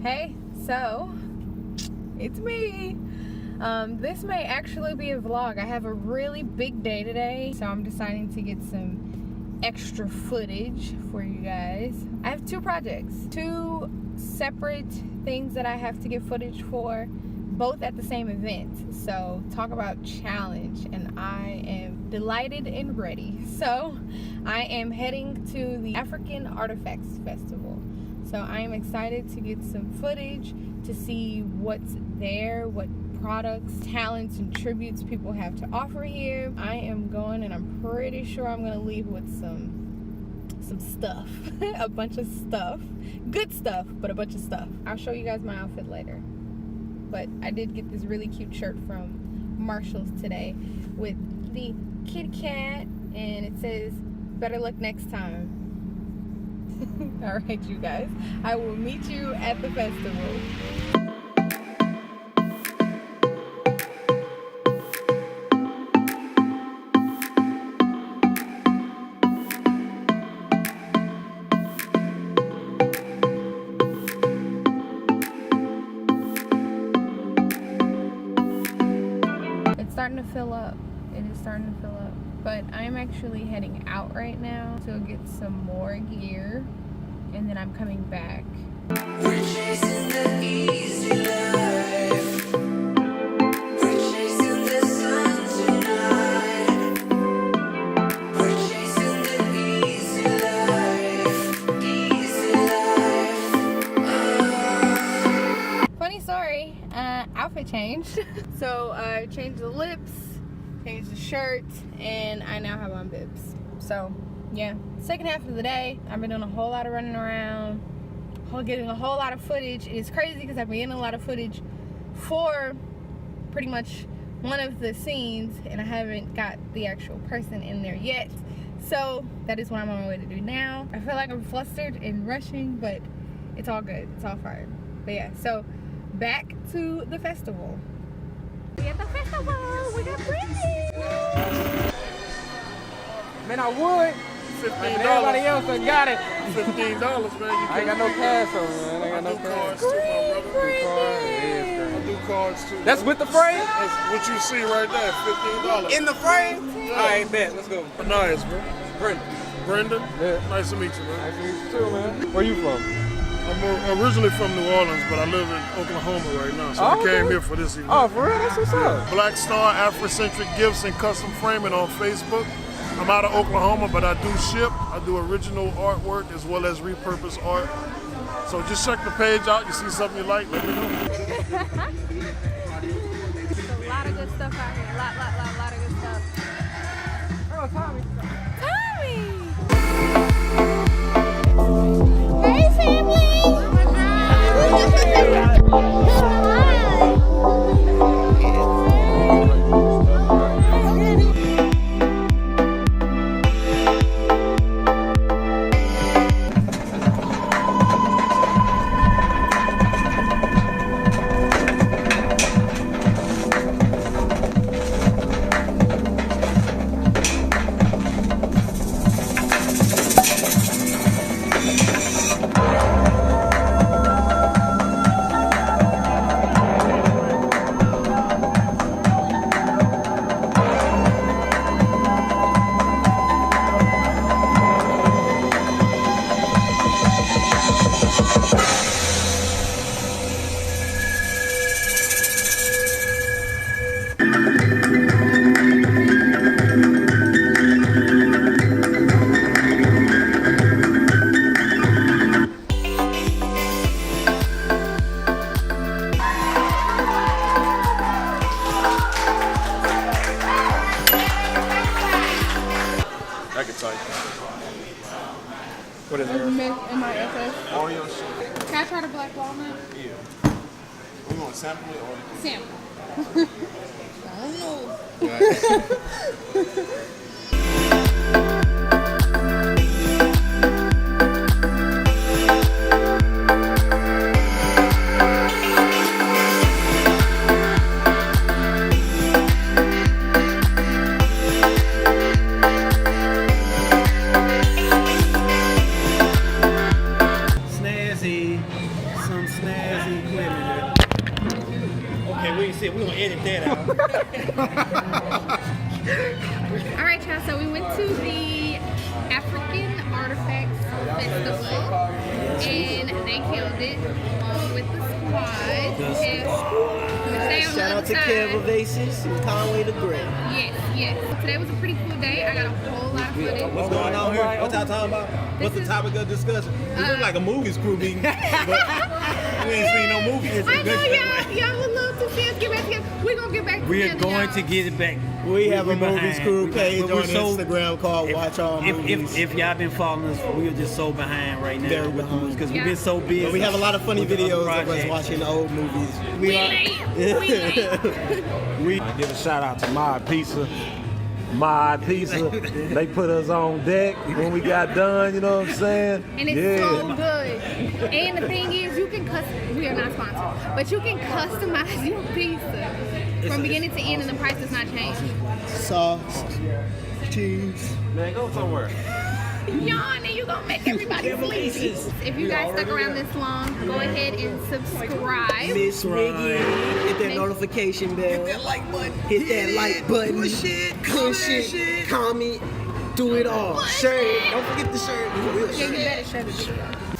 Hey, so it's me. This may actually be a vlog. I have a really big day today, so I'm deciding to get some extra footage for you guys. I have two projects, two separate things that I have to get footage for, both at the same event. So talk about challenge, and I am delighted and ready. So I am heading to the African Artifacts Festival. So I am excited to get some footage to see what's there, what products, talents, and tributes people have to offer here. I am going, and I'm pretty sure I'm gonna leave with some stuff. A bunch of stuff. Good stuff, but a bunch of stuff. I'll show you guys my outfit later. But I did get this really cute shirt from Marshall's today with the kitty cat, and it says, "Better luck next time." Alright, you guys, I will meet you at the festival. It's starting to fill up. It is starting to fill up. But I'm actually heading out right now to get some more gear, and then I'm coming back. We're chasing the easy life. We're chasing the sun tonight. We're chasing the easy life. Easy life. Funny story, outfit change. So I changed the lips, changed the shirt, and I now have on bibs. So yeah, second half of the day, I've been doing a whole lot of running around, getting a whole lot of footage. It is crazy because I've been getting a lot of footage for pretty much one of the scenes, and I haven't got the actual person in there yet. So that is what I'm on my way to do now. I feel like I'm flustered and rushing, but it's all good. It's all fine. But yeah, so back to the festival. We at the festival. We got Brittany. Man, I would. $15. Everybody else done got it. $15, man. You I ain't got no cash on, man. I ain't got no cards cash. too, my brother. Yeah, I do cards too. that's with the frame? That's what you see right there, $15. In the frame? Alright, bet. Let's go. Nice, bro. Brendan. Brendan? Yeah. Nice to meet you, man. Nice to meet you too, man. Where you from? I'm originally from New Orleans, but I live in Oklahoma right now, so I came here for this event. Oh, for real? That's what's up. Black Star Afrocentric Gifts and Custom Framing on Facebook. I'm out of Oklahoma, but I do ship. I do original artwork as well as repurposed art. So just check the page out. You see something you like, let me know. There's a lot of good stuff out here. A lot of good stuff. Oh, Tommy. Tommy! Hey, family! I can tell you. What is it? M-I-S-S. Oreo shit. Can I try the black walnut? Yeah. We want to sample it or? Sample. I don't know. Snazzy, some snazzy. fancy equipment. Okay, we gonna edit that out. All right, y'all. So we went to the African Artifacts Festival, and they killed it with the squad. Shout out to Kev Ovasis and Conway the Great. Yes. Today was a pretty cool day. I got a whole lot of footage. What's going on here? What y'all talking about? What's the topic of discussion? It looks like a movies crew meeting, but we ain't seen no movies. I know y'all would love to see us get back together. We're gonna get back together. We're going to get it back. We have a movies crew page on so- Instagram called Watch All Movies. If y'all been following us, we are just so behind right now Very with the behind. movies because we've been so busy. But we have a lot of funny with the other videos of us projects. watching the old movies. We late. I give a shout out to My Pizza. My Pizza. They put us on deck when we got done, you know what I'm saying? And it's so good. And the thing is, you can we are not sponsored, but you can customize your pizza from beginning to end, and the price does not change. Sauce, cheese. Man, go somewhere. Yawn, and you gonna make everybody sleepy. If you guys stuck around this long, go ahead and subscribe. Miss Wiggie, hit that notification bell. Hit that like button. Hit that like button. Push it. Comment. Do it all. Shirt. Don't forget the shirt. Yeah, you better share the video.